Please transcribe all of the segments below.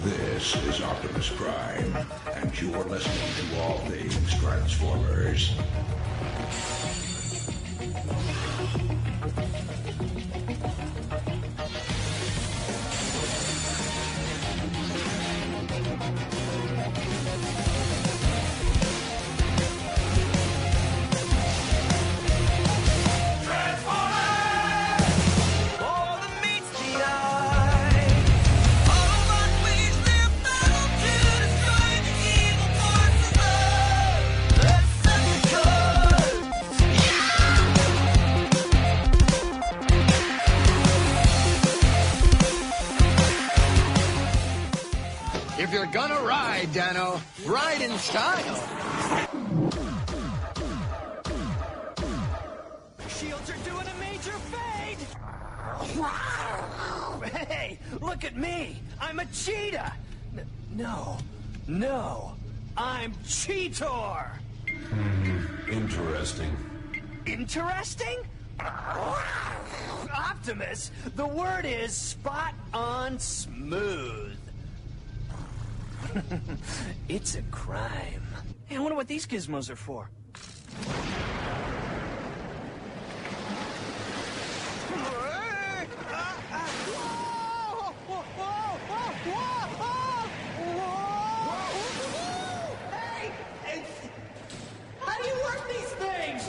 This is Optimus Prime, and you're listening to All Things Transformers. If you're gonna ride, Dano, ride in style. Shields are doing a major fade! Hey, look at me! I'm a cheetah! No, I'm Cheetor! Interesting. Interesting? Optimus, the word is spot on smooth. It's a crime. Hey, I wonder what these gizmos are for. Hey! How do you work these things?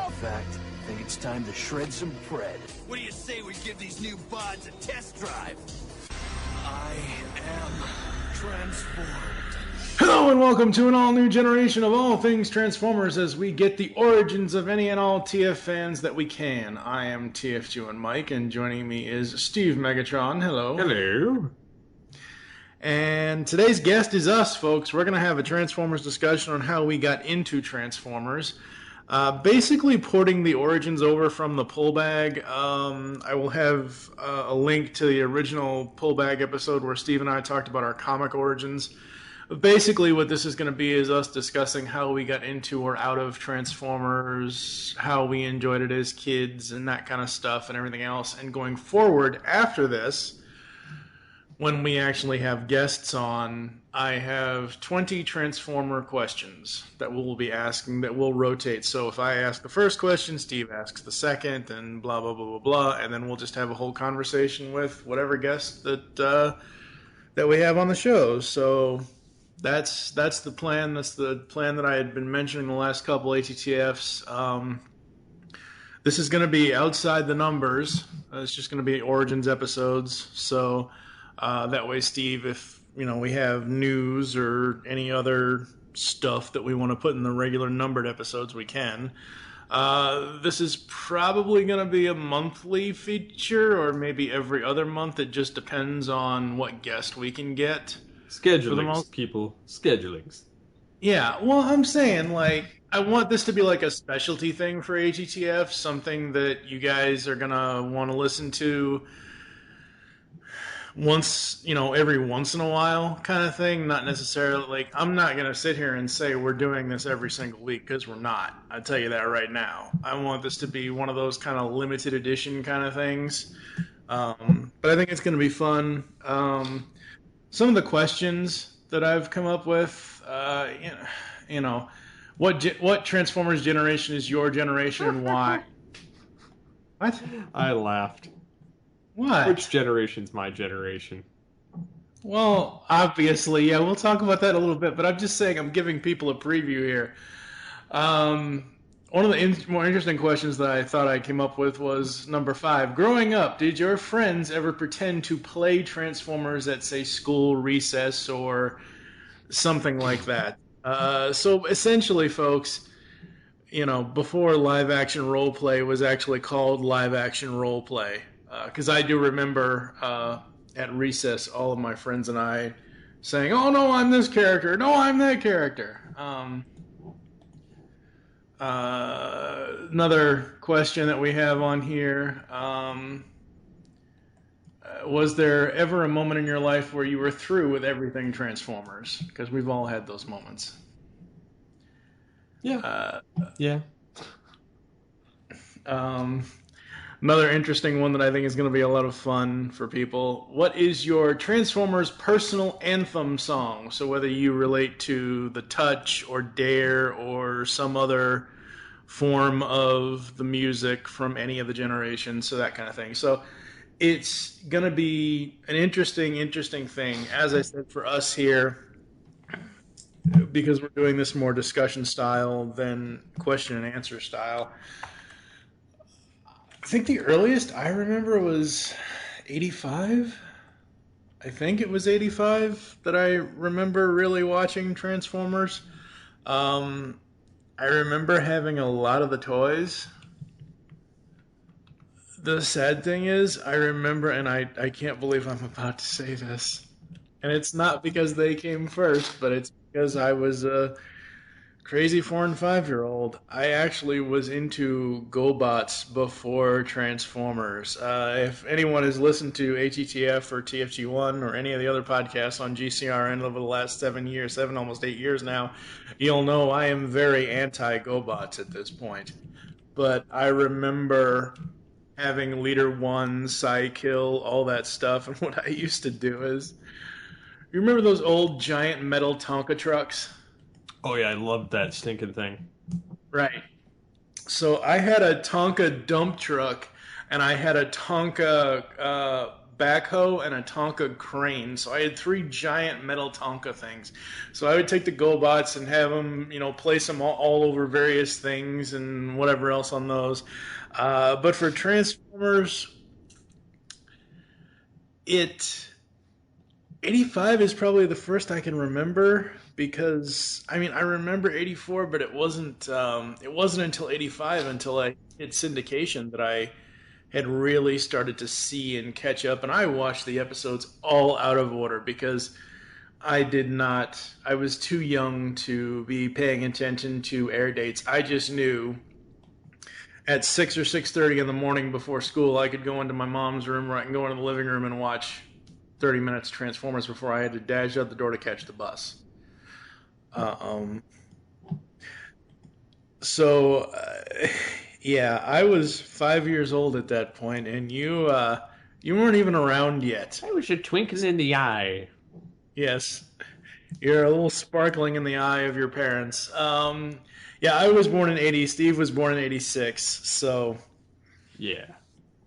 In fact, I think it's time to shred some bread. What do you say we give these new bods a test drive? I am transformed. Hello and welcome to an all-new generation of All Things Transformers as we get the origins of any and all TF fans that we can. I am TFG1Mike and joining me is Steve Megatron. Hello. Hello. And today's guest is us, folks. We're going to have a Transformers discussion on how we got into Transformers. Basically porting the origins over from the pull bag. I will have a link to the original pull bag episode where Steve and I talked about our comic origins. Basically what this is going to be is us discussing how we got into or out of Transformers, how we enjoyed it as kids, and that kind of stuff and everything else. And going forward after this, when we actually have guests on, I have 20 Transformer questions that we'll be asking that will rotate. So if I ask the first question, Steve asks the second, and blah, blah, blah, blah, blah. And then we'll just have a whole conversation with whatever guest that we have on the show. So that's the plan. That's the plan that I had been mentioning the last couple ATTFs. This is going to be outside the numbers. It's just going to be Origins episodes. So that way, Steve, if we have news or any other stuff that we want to put in the regular numbered episodes, we can. This is probably going to be a monthly feature or maybe every other month. It just depends on what guest we can get. Schedulings, people. Schedulings. Yeah, well, I'm saying, I want this to be like a specialty thing for ATTF, something that you guys are going to want to listen to once, every once in a while kind of thing. Not necessarily, I'm not going to sit here and say we're doing this every single week, because we're not. I'll tell you that right now. I want this to be one of those kind of limited edition kind of things. But I think it's going to be fun. Some of the questions that I've come up with, what Transformers generation is your generation and why? What? I laughed. What? Which generation's my generation? Well, obviously, yeah, we'll talk about that a little bit, but I'm just saying I'm giving people a preview here. One of the more interesting questions that I thought I came up with was number 5. Growing up, did your friends ever pretend to play Transformers at, say, school recess or something like that? So essentially, folks, before live-action role-play was actually called live-action role-play, because I do remember at recess all of my friends and I saying, "Oh, no, I'm this character. No, I'm that character." Another question that we have on here, was there ever a moment in your life where you were through with everything Transformers? Because we've all had those moments. Yeah. Yeah. Another interesting one that I think is going to be a lot of fun for people. What is your Transformers personal anthem song? So whether you relate to the Touch or Dare or some other form of the music from any of the generations, so that kind of thing. So it's going to be an interesting thing. As I said, for us here, because we're doing this more discussion style than question and answer style, I think the earliest I remember was 85. I think it was 85 that I remember really watching Transformers. I remember having a lot of the toys. The sad thing is, I remember, and I can't believe I'm about to say this, and it's not because they came first, but it's because I was a crazy 4 and 5-year-old. I actually was into GoBots before Transformers. If anyone has listened to HETF or TFG1 or any of the other podcasts on GCRN over the last 7 years, almost 8 years now, you'll know I am very anti-GoBots at this point. But I remember having Leader 1, Psykill, all that stuff, and what I used to do is, you remember those old giant metal Tonka trucks? Oh yeah, I loved that stinking thing. Right. So I had a Tonka dump truck, and I had a Tonka backhoe and a Tonka crane. So I had 3 giant metal Tonka things. So I would take the GoBots and have them, place them all over various things and whatever else on those. But for Transformers, 85 is probably the first I can remember, because I remember 84, but it wasn't until 85, until I hit syndication, that I had really started to see and catch up, and I watched the episodes all out of order because I was too young to be paying attention to air dates. I just knew at 6 or 6:30 in the morning before school, I could go into my mom's room, or I can go into the living room and watch 30 minutes Transformers before I had to dash out the door to catch the bus. Yeah, I was 5 years old at that point, and you weren't even around yet. I was a twinkle in the eye. Yes, you're a little sparkling in the eye of your parents. Yeah, I was born in 80. Steve was born in 86. So, yeah.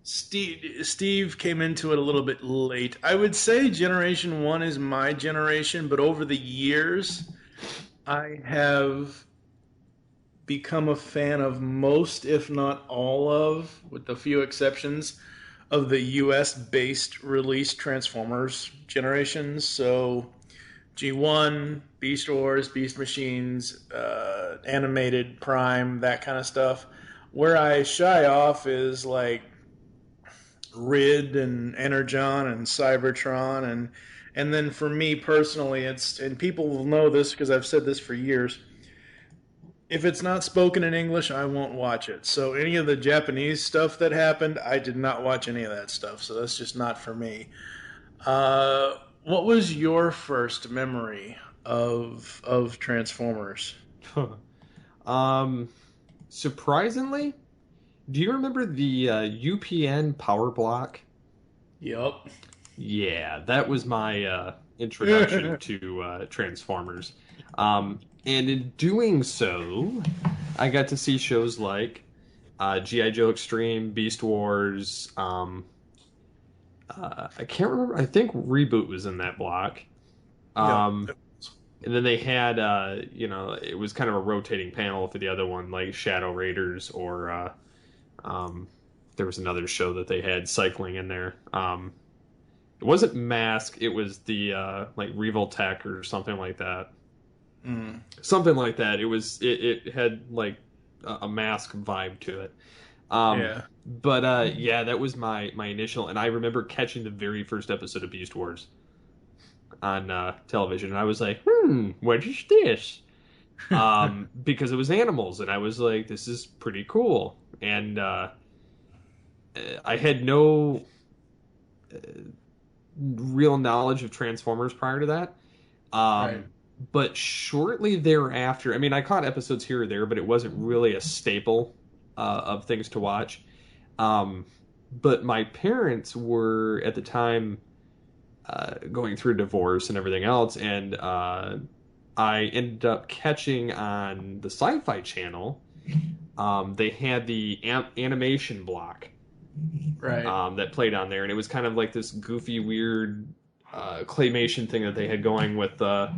Steve came into it a little bit late. I would say Generation 1 is my generation, but over the years, I have become a fan of most, if not all of, with a few exceptions, of the US-based release Transformers generations. So G1, Beast Wars, Beast Machines, animated, Prime, that kind of stuff. Where I shy off is like Rid and Energon and Cybertron, and then for me personally, and people will know this because I've said this for years, if it's not spoken in English, I won't watch it. So any of the Japanese stuff that happened, I did not watch any of that stuff, so that's just not for me. What was your first memory of Transformers? Surprisingly, do you remember the UPN power block? Yep. Yeah, that was my introduction to Transformers. And in doing so, I got to see shows like G.I. Joe Extreme, Beast Wars. I can't remember. I think Reboot was in that block. And then they had, it was kind of a rotating panel for the other one, like Shadow Raiders, or there was another show that they had cycling in there. It wasn't Mask. It was the like Revoltech or something like that. Something like that. It had like a Mask vibe to it. But that was my initial, and I remember catching the very first episode of Beast Wars on television, and I was like, what is this? Because it was animals, and I was like, this is pretty cool. And I had no real knowledge of Transformers prior to that. Right. But shortly thereafter, I caught episodes here or there, but it wasn't really a staple of things to watch. But my parents were at the time going through a divorce and everything else, and I ended up catching on the Sci-Fi Channel. They had the animation block, Right. that played on there, and it was kind of like this goofy, weird claymation thing that they had going with a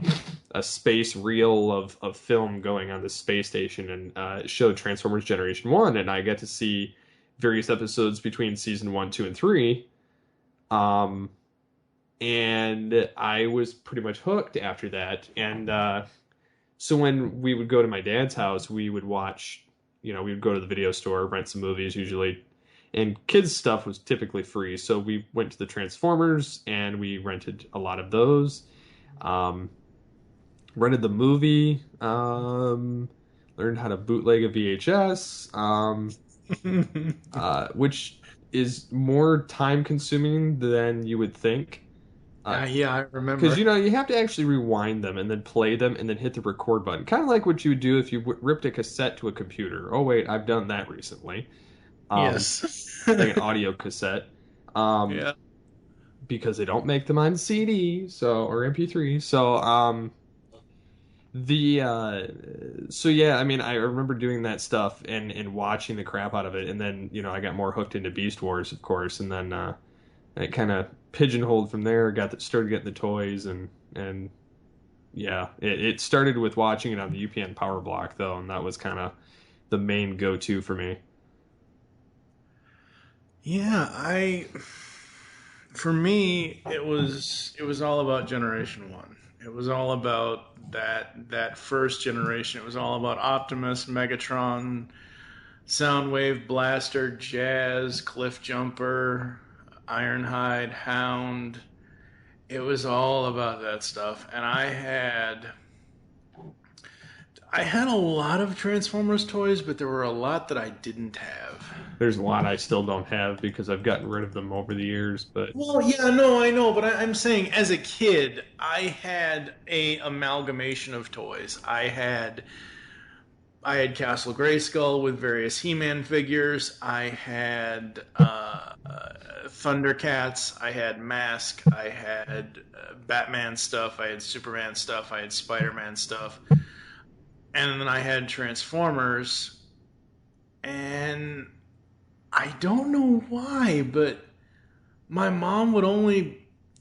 space reel of film going on the space station, and it showed Transformers Generation 1, and I got to see various episodes between season 1, 2, and 3. And I was pretty much hooked after that. And so when we would go to my dad's house, we would watch, we would go to the video store, rent some movies usually, and kids' stuff was typically free. So we went to the Transformers and we rented a lot of those. Rented the movie, learned how to bootleg a VHS, which is more time consuming than you would think. Yeah, I remember. Because, you have to actually rewind them and then play them and then hit the record button. Kind of like what you would do if you ripped a cassette to a computer. Oh, wait, I've done that recently. Yes. Like an audio cassette. Yeah. Because they don't make them on CD, or MP3. So yeah, I mean, I remember doing that stuff and watching the crap out of it. And then, I got more hooked into Beast Wars, of course. And then it kind of pigeonholed from there, started getting the toys, and yeah, it started with watching it on the UPN Power Block, though, and that was kind of the main go-to for me. Yeah, for me, it was all about Generation 1. It was all about that first generation. It was all about Optimus, Megatron, Soundwave, Blaster, Jazz, Cliff Jumper, Ironhide, Hound. It was all about that stuff. And I had a lot of Transformers toys, but there were a lot that I didn't have. There's a lot I still don't have because I've gotten rid of them over the years. But well, yeah, no, I know, but I'm saying as a kid, I had a amalgamation of toys. I had Castle Grayskull with various He-Man figures. I had Thundercats. I had Mask. I had Batman stuff. I had Superman stuff. I had Spider-Man stuff. And then I had Transformers. And I don't know why, but my mom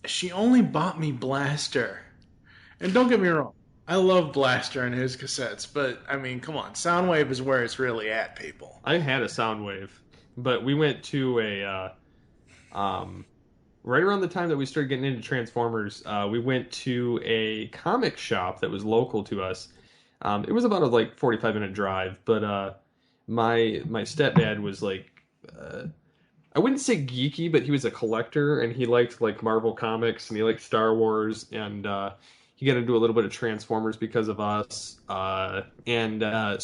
she only bought me Blaster. And don't get me wrong, I love Blaster and his cassettes, but I mean, come on, Soundwave is where it's really at, people. I had a Soundwave, but we went to a right around the time that we started getting into Transformers. We went to a comic shop that was local to us. It was about a 45-minute drive, but my stepdad was I wouldn't say geeky, but he was a collector, and he liked Marvel comics, and he liked Star Wars, and he got into a little bit of Transformers because of us. So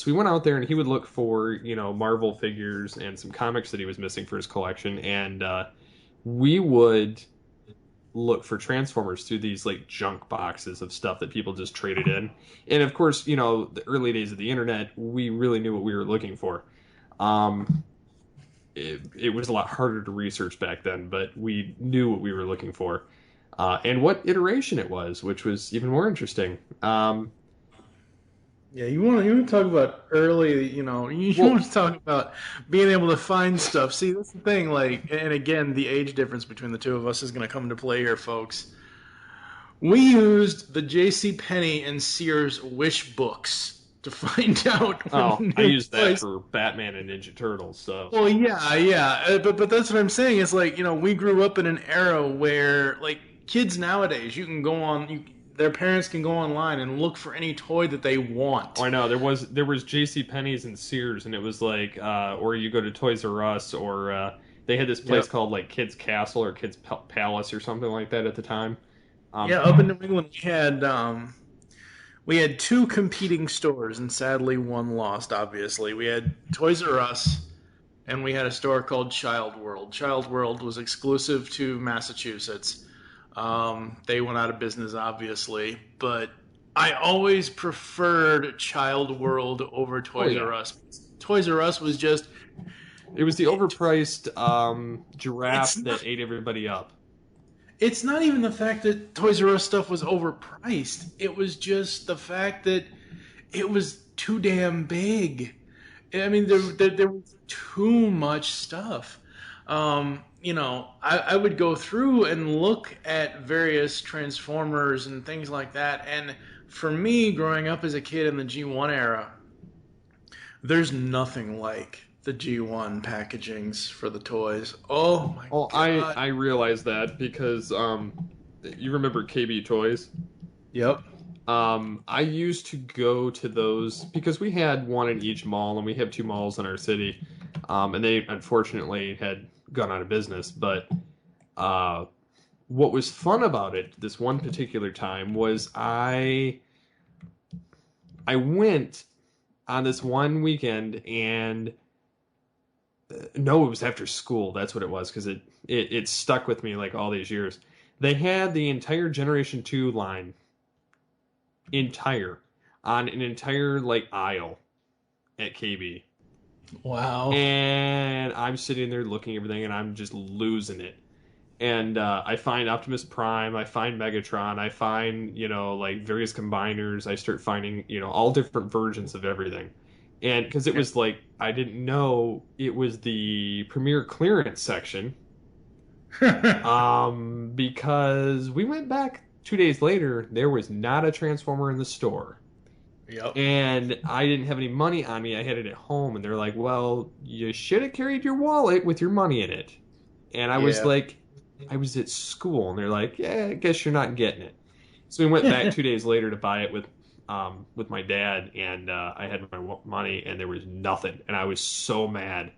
we went out there, and he would look for Marvel figures and some comics that he was missing for his collection, and we would look for Transformers through these junk boxes of stuff that people just traded in. And of course, the early days of the internet, we really knew what we were looking for. It was a lot harder to research back then, but we knew what we were looking for. And what iteration it was, which was even more interesting. Yeah, you want to talk about early, you want to talk about being able to find stuff. See, that's the thing, and again, the age difference between the two of us is going to come into play here, folks. We used the JCPenney and Sears wish books to find out. Oh, I used that for Batman and Ninja Turtles, so. Well, yeah, but that's what I'm saying. It's we grew up in an era where, kids nowadays, you can go on, their parents can go online and look for any toy that they want. Oh, I know. There was JCPenney's and Sears, and it was or you go to Toys R Us, or they had this place called Kids Castle or Kids Palace or something like that at the time. Up in New England we had two competing stores, and sadly one lost, obviously. We had Toys R Us, and we had a store called Child World. Child World was exclusive to Massachusetts. They went out of business, obviously, but I always preferred Child World over Toys R Us. Toys R Us was just, It was the overpriced giraffe that ate everybody up. It's not even the fact that Toys R Us stuff was overpriced. It was just the fact that it was too damn big. I mean, there was too much stuff. I would go through and look at various Transformers and things like that. And for me, growing up as a kid in the G1 era, there's nothing like the G1 packagings for the toys. Oh my god! I realize that because you remember KB Toys? Yep. I used to go to those because we had one in each mall, and we have 2 malls in our city, and they unfortunately had gone out of business. But what was fun about it this one particular time was I went on this one weekend, and no, it was after school. That's what it was, because it stuck with me like all these years. They had the entire Generation 2 line on an entire like aisle at KB. Wow. And I'm sitting there looking at everything, and I'm just losing it. And I find Optimus Prime, I find Megatron, I find, like various combiners. I start finding, all different versions of everything. And because it was like, I didn't know it was the premier clearance section. Because we went back 2 days later, there was not a Transformer in the store. Yep. And I didn't have any money on me. I had it at home, and they're like, well, you should have carried your wallet with your money in it. And I was like, I was at school, and they're like, yeah, I guess you're not getting it. So we went back 2 days later to buy it with my dad, and I had my money, and there was nothing, and I was so mad.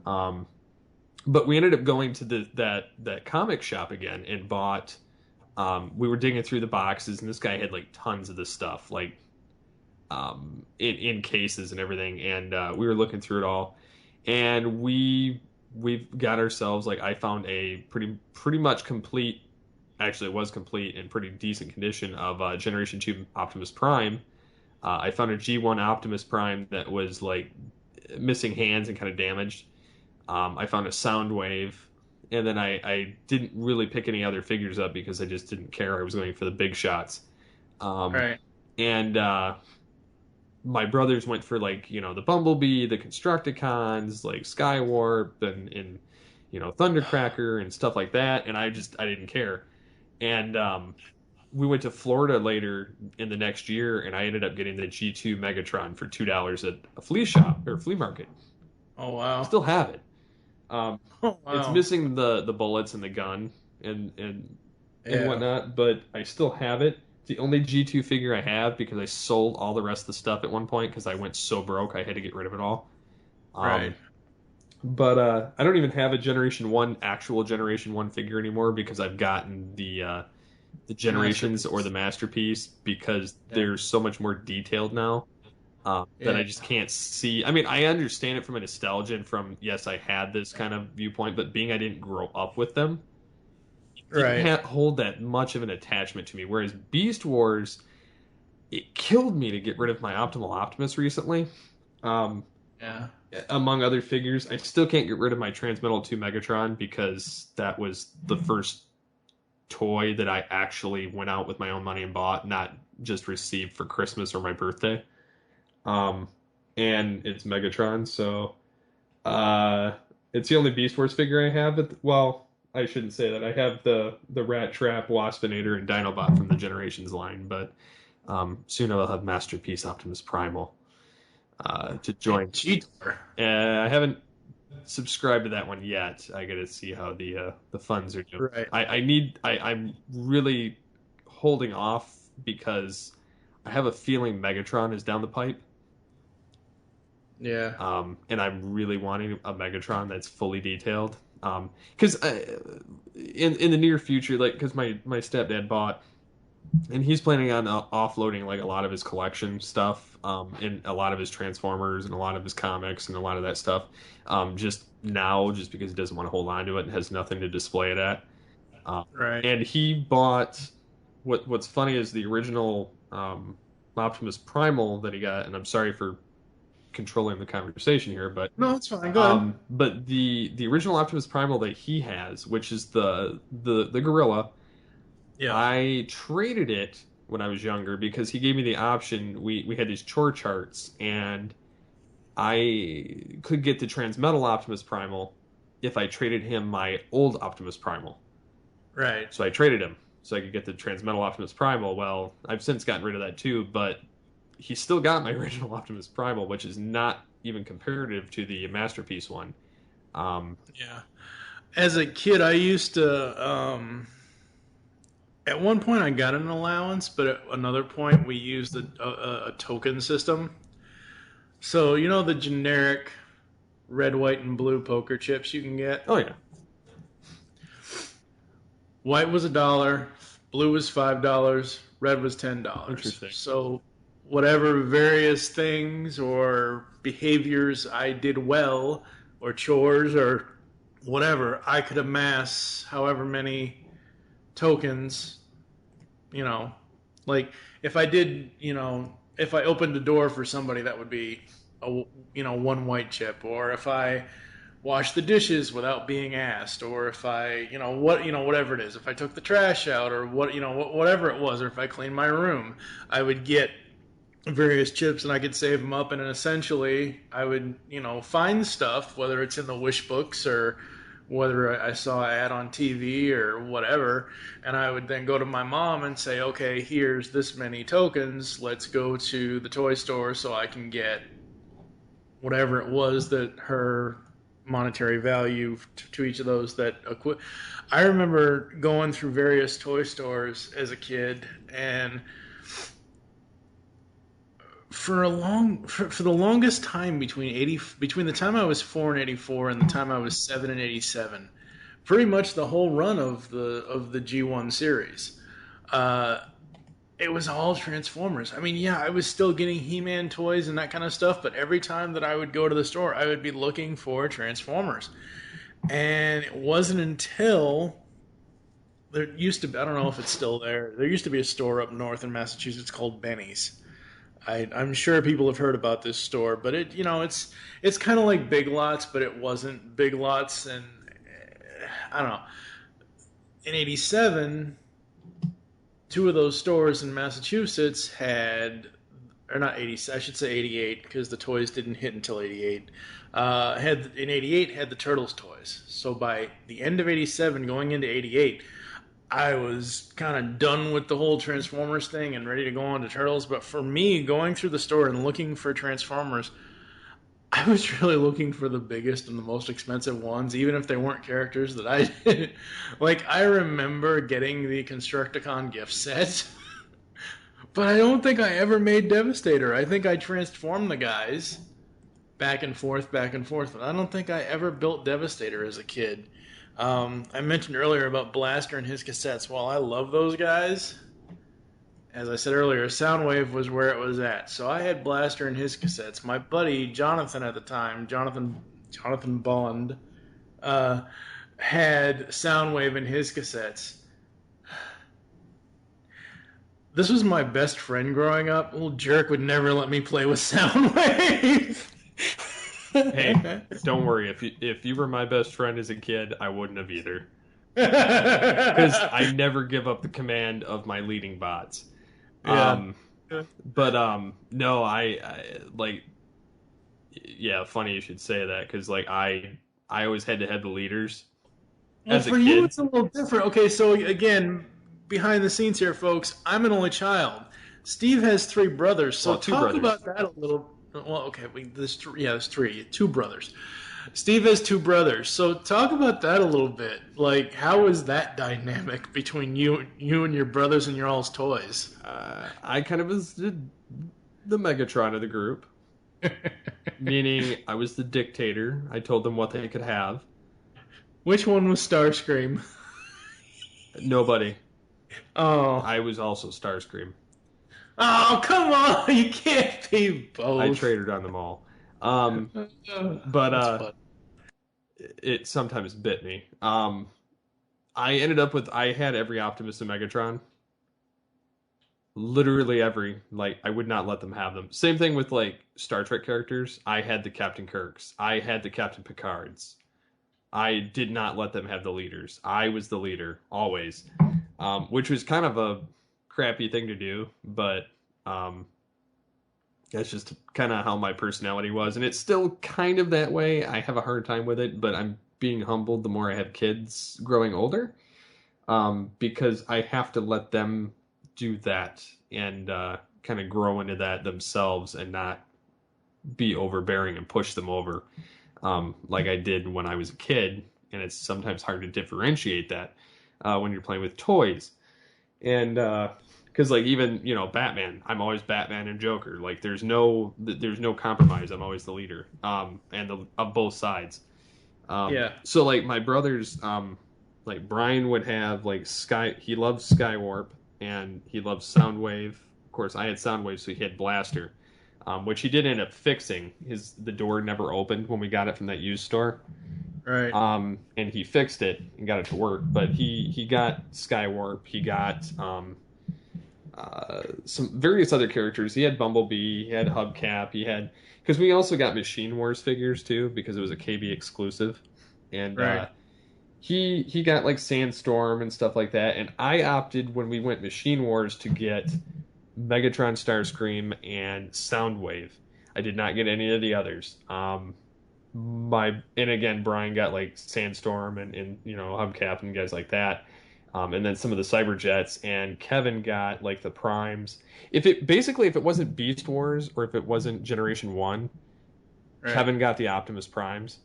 But we ended up going to that comic shop again and bought. We were digging through the boxes, and this guy had like tons of this stuff, like in cases and everything, and we were looking through it all, and we've got ourselves, like, I found a pretty much complete. Actually, it was complete and pretty decent condition of Generation 2 Optimus Prime. I found a G1 Optimus Prime that was like missing hands and kind of damaged. I found a Soundwave, and then I didn't really pick any other figures up because I just didn't care. I was going for the big shots. Right. And my brothers went for, like, the Bumblebee, the Constructicons, like Skywarp, and Thundercracker and stuff like that, and I didn't care. And we went to Florida later in the next year, and I ended up getting the G2 Megatron for $2 at a flea shop or flea market. Oh wow! I still have it. Oh, wow. It's missing the bullets and the gun and whatnot, but I still have it. It's the only G2 figure I have because I sold all the rest of the stuff at one point because I went so broke I had to get rid of it all. Right. But I don't even have a actual Generation 1 figure anymore because I've gotten the Generations or the Masterpiece because they're so much more detailed now that I just can't see. I mean, I understand it from a nostalgia and from, yes, I had this kind of viewpoint, but being I didn't grow up with them, it can't hold that much of an attachment to me. Whereas Beast Wars, it killed me to get rid of my Optimal Optimus recently. Among other figures, I still can't get rid of my Transmetal 2 Megatron because that was the first toy that I actually went out with my own money and bought, not just received for Christmas or my birthday. And it's Megatron, so it's the only Beast Wars figure I have. Well, I shouldn't say that. I have the Rat Trap, Waspinator, and Dinobot from the Generations line, but soon I'll have Masterpiece Optimus Primal to join. I haven't subscribed to that one yet. I got to see how the funds are doing. Right. I'm really holding off because I have a feeling Megatron is down the pipe. Yeah. And I'm really wanting a Megatron that's fully detailed. Because in the near future, like, because my stepdad bought, and he's planning on offloading like a lot of his collection stuff, and a lot of his Transformers and a lot of his comics and a lot of that stuff, just because he doesn't want to hold on to it and has nothing to display it at. Right. And he bought what's funny is the original Optimus Primal that he got, and I'm sorry for controlling the conversation here, but No, it's fine. Go ahead. but the original Optimus Primal that he has, which is the gorilla, Yeah. I traded it when I was younger because he gave me the option. We had these chore charts, and I could get the Transmetal Optimus Primal if I traded him my old Optimus Primal. Right. So I traded him so I could get the Transmetal Optimus Primal. Well, I've since gotten rid of that too, but he still got my original Optimus Primal, which is not even comparative to the Masterpiece one. Yeah. As a kid, I used to. At one point, I got an allowance, but at another point, we used a token system. So you know the generic red, white, and blue poker chips you can get. Oh yeah. White was $1, blue was $5, red was $10. Interesting. So whatever various things or behaviors I did well, or chores or whatever, I could amass however many tokens, you know, like if I did, you know, if I opened a door for somebody, that would be a, you know, one white chip. Or if I wash the dishes without being asked, or if I, you know, whatever it is, if I took the trash out, or what, you know, whatever it was, or if I cleaned my room, I would get various chips and I could save them up, and then essentially I would, you know, find stuff, whether it's in the wish books or whether I saw an ad on TV or whatever, and I would then go to my mom and say, okay, here's this many tokens, let's go to the toy store so I can get whatever it was that her monetary value to each of those that I remember going through various toy stores as a kid, and for the longest time between the time I was 4 and 84 and the time I was 7 and 87, pretty much the whole run of the G1 series, it was all Transformers. I mean, yeah, I was still getting He-Man toys and that kind of stuff, but every time that I would go to the store, I would be looking for Transformers. And it wasn't until there used to be, I don't know if it's still there, there used to be a store up north in Massachusetts called Benny's. I'm sure people have heard about this store, but it, you know, it's kind of like Big Lots, but it wasn't Big Lots, and I don't know. In 87, two of those stores in Massachusetts had, or not 80, I should say 88, because the toys didn't hit until 88. In 88 had the Turtles toys. So by the end of 87, going into 88, I was kind of done with the whole Transformers thing and ready to go on to Turtles. But for me, going through the store and looking for Transformers, I was really looking for the biggest and the most expensive ones, even if they weren't characters that I did. Like, I remember getting the Constructicon gift set, but I don't think I ever made Devastator. I think I transformed the guys back and forth, but I don't think I ever built Devastator as a kid. I mentioned earlier about Blaster and his cassettes. While I love those guys, as I said earlier, Soundwave was where it was at. So I had Blaster and his cassettes. My buddy Jonathan at the time, Jonathan Bond, had Soundwave in his cassettes. This was my best friend growing up. Little jerk would never let me play with Soundwave. Hey, don't worry. If you were my best friend as a kid, I wouldn't have either. Because I never give up the command of my leading bots. Yeah. But no, I like. Yeah, funny you should say that, because like I always had to have the leaders. Well, as a for kid. you, it's a little different. Okay, so again, behind the scenes here, folks, I'm an only child. Steve has 3 brothers, so Two talk brothers. about that a little. Well, okay, there's 3, 2 brothers. Steve has 2 brothers, so talk about that a little bit. Like, how is that dynamic between you and your brothers and your all's toys? I kind of was the Megatron of the group, meaning I was the dictator. I told them what they could have. Which one was Starscream? Nobody. Oh. I was also Starscream. Oh, come on! You can't be both. I traded on them all. But it sometimes bit me. I ended up with, I had every Optimus and Megatron. literally every, like, I would not let them have them. Same thing with like Star Trek characters. I had the Captain Kirks. I had the Captain Picards. I did not let them have the leaders. I was the leader always, which was kind of a crappy thing to do, but that's just kind of how my personality was, and it's still kind of that way. I have a hard time with it, but I'm being humbled the more I have kids growing older, because I have to let them do that and kind of grow into that themselves and not be overbearing and push them over, like I did when I was a kid. And it's sometimes hard to differentiate that when you're playing with toys. And because like even, you know, Batman, I'm always Batman and Joker. Like there's no compromise. I'm always the leader, and of both sides. So like my brothers, like Brian would have like he loves Skywarp and he loves Soundwave. Of course, I had Soundwave, so he had Blaster, which he did end up fixing. The door never opened when we got it from that used store. Right. And he fixed it and got it to work. But he got Skywarp. He got some various other characters. He had Bumblebee. He had Hubcap. Because we also got Machine Wars figures too, because it was a KB exclusive. And right. He got like Sandstorm and stuff like that. And I opted when we went Machine Wars to get Megatron, Starscream, and Soundwave. I did not get any of the others. And again, Brian got like Sandstorm and you know, Hubcap and guys like that. And then some of the Cyberjets, and Kevin got like the Primes. If it wasn't Beast Wars or if it wasn't Generation 1, right, Kevin got the Optimus Primes.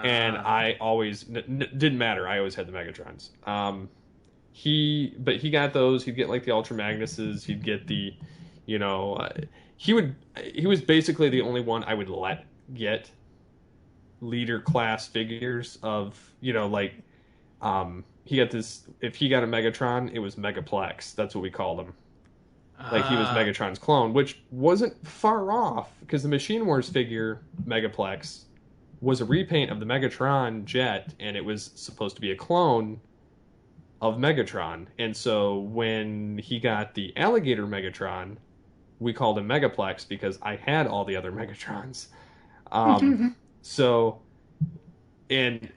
And I always didn't matter. I always had the Megatrons. He got those. He'd get like the Ultra Magnuses. He'd get the, you know, he was basically the only one I would let get leader class figures of, you know, like, he got this, if he got a Megatron, it was Megaplex. That's what we called him. Like he was Megatron's clone, which wasn't far off because the Machine Wars figure Megaplex was a repaint of the Megatron jet, and it was supposed to be a clone of Megatron. And so when he got the alligator Megatron, we called him Megaplex because I had all the other Megatrons. So, and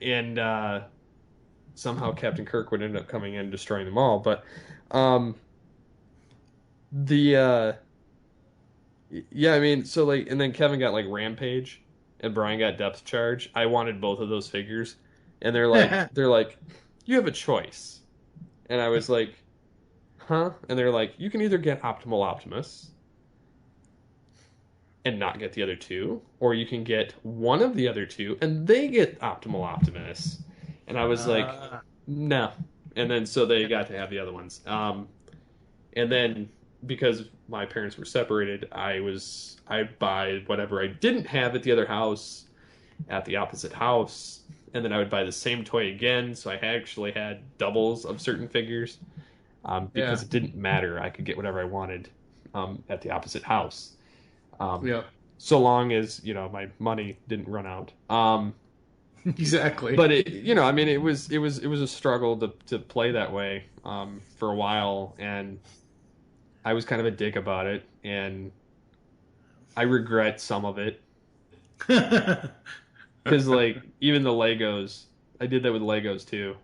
somehow Captain Kirk would end up coming in and destroying them all. But yeah, I mean, so like, and then Kevin got like Rampage, and Brian got Depth Charge. I wanted both of those figures, and they're like, you have a choice, and I was like, huh? And they're like, you can either get Optimal Optimus and not get the other two, or you can get one of the other two and they get Optimal Optimus. And I was like, no. And then so they got to have the other ones. And then because my parents were separated, I'd buy whatever I didn't have at the other house at the opposite house, and then I would buy the same toy again. So I actually had doubles of certain figures, because it didn't matter. I could get whatever I wanted at the opposite house. So long as, you know, my money didn't run out. Exactly. But it, you know, I mean, it was a struggle to play that way for a while, and I was kind of a dick about it, and I regret some of it. Because like even the Legos, I did that with Legos too.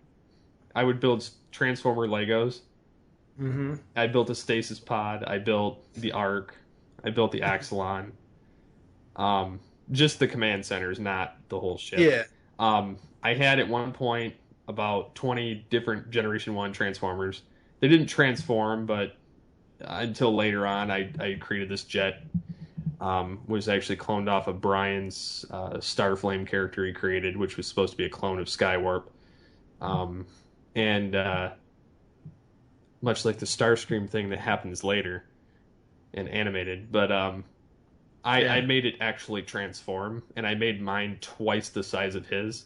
I would build Transformer Legos. Mm-hmm. I built a Stasis Pod. I built the Ark. I built the Axelon. Just the command centers, not the whole ship. Yeah. I had at one point about 20 different Generation 1 Transformers. They didn't transform, but until later on, I created this jet. Was actually cloned off of Brian's Starflame character he created, which was supposed to be a clone of Skywarp. And much like the Starscream thing that happens later and animated. But I made it actually transform, and I made mine twice the size of his.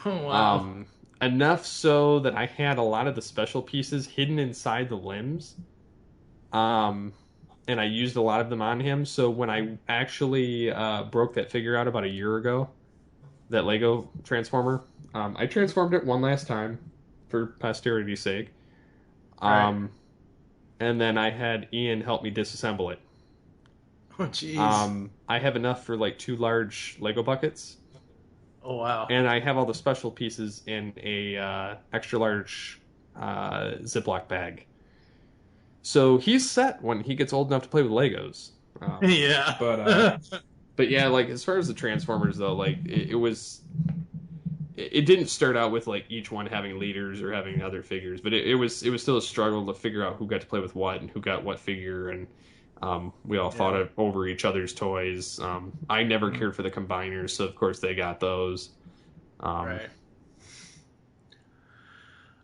Oh, wow. Enough so that I had a lot of the special pieces hidden inside the limbs. And I used a lot of them on him. So when I actually broke that figure out about a year ago, that Lego Transformer, I transformed it one last time for posterity's sake. Right. And and then I had Ian help me disassemble it. Oh, jeez. I have enough for like 2 large Lego buckets. Oh, wow. And I have all the special pieces in a extra large Ziploc bag. So he's set when he gets old enough to play with Legos. Yeah. But yeah, like as far as the Transformers though, like it didn't start out with like each one having leaders or having other figures, but it was still a struggle to figure out who got to play with what and who got what figure, and we all fought over each other's toys. I never cared for the combiners, so of course they got those. Right.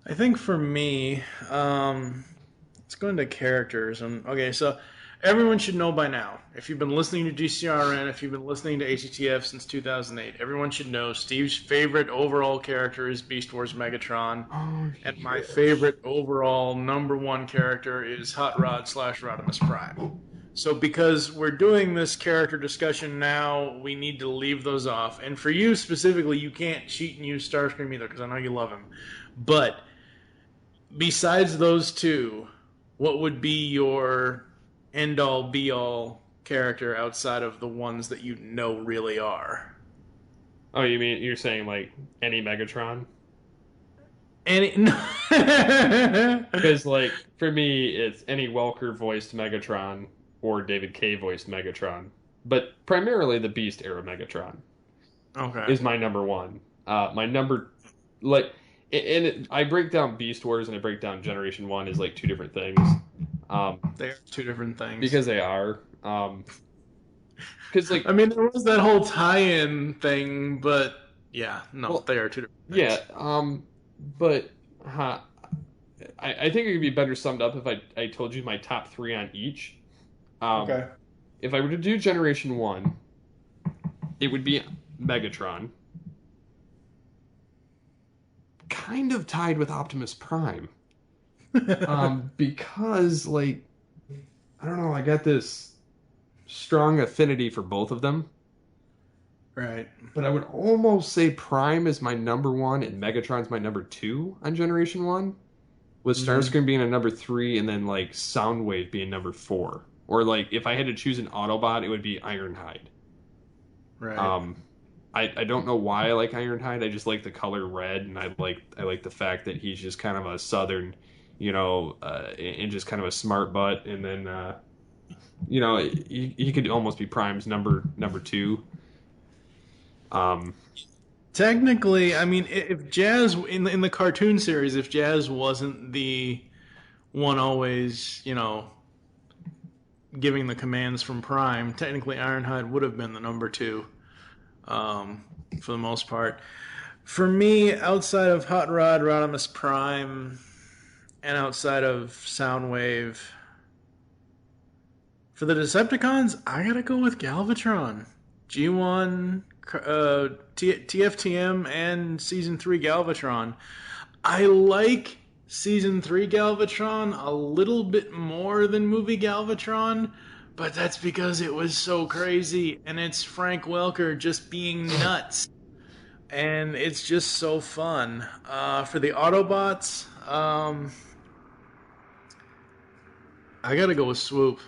I think for me, let's go into characters. And okay, so everyone should know by now, if you've been listening to GCRN, if you've been listening to ACTF since 2008, everyone should know Steve's favorite overall character is Beast Wars Megatron. Oh, and my favorite overall #1 character is Hot Rod / Rodimus Prime. So because we're doing this character discussion now, we need to leave those off. And for you specifically, you can't cheat and use Starscream either, because I know you love him. But besides those two, what would be your end-all, be-all character outside of the ones that you know really are? Oh, you mean you're saying like any Megatron? Any? Because like for me, it's any Welker voiced Megatron or David Kaye voiced Megatron, but primarily the Beast era Megatron. Okay. Is my #1. My number, like, I break down Beast Wars and I break down Generation 1 as like 2 different things. They are 2 different things. Because they are. Because like, I mean, there was that whole tie-in thing, but yeah, no, well, they are 2 different things. Yeah, but I think it could be better summed up if I told you my top 3 on each. Okay. If I were to do Generation 1, it would be Megatron. Kind of tied with Optimus Prime. Because, like, I don't know, I got this strong affinity for both of them. Right. But I would almost say Prime is my #1 and Megatron's my #2 on Generation 1. With Starscream being a #3 and then, like, Soundwave being #4. Or, like, if I had to choose an Autobot, it would be Ironhide. Right. I don't know why I like Ironhide. I just like the color red, and I like the fact that he's just kind of a southern, and just kind of a smart butt. And then, he could almost be Prime's number 2. Technically, I mean, if Jazz in the cartoon series, if Jazz wasn't the one always, giving the commands from Prime, technically Ironhide would have been the #2, for the most part. For me, outside of Hot Rod, Rodimus Prime, and outside of Soundwave, for the Decepticons, I gotta go with Galvatron. G1, TFTM, and Season 3 Galvatron. I like Season 3 Galvatron a little bit more than movie Galvatron, but that's because it was so crazy, and it's Frank Welker just being nuts. And it's just so fun. For the Autobots, I gotta go with Swoop.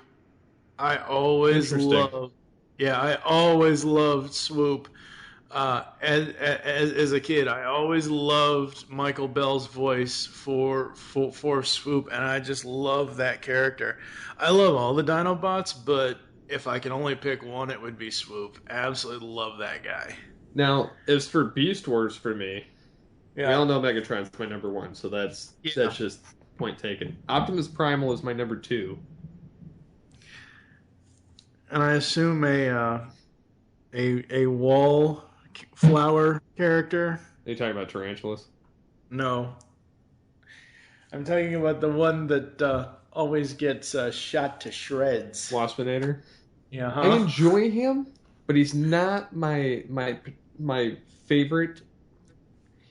I always loved Swoop. As a kid, I always loved Michael Bell's voice for Swoop, and I just love that character. I love all the Dinobots, but if I can only pick one, it would be Swoop. Absolutely love that guy. Now, as for Beast Wars for me, we all know Megatron's my #1, so that's just point taken. Optimus Primal is my #2. And I assume a wallflower character. Are you talking about Tarantulas? No. I'm talking about the one that always gets shot to shreds. Waspinator? Yeah. I enjoy him, but he's not my favorite.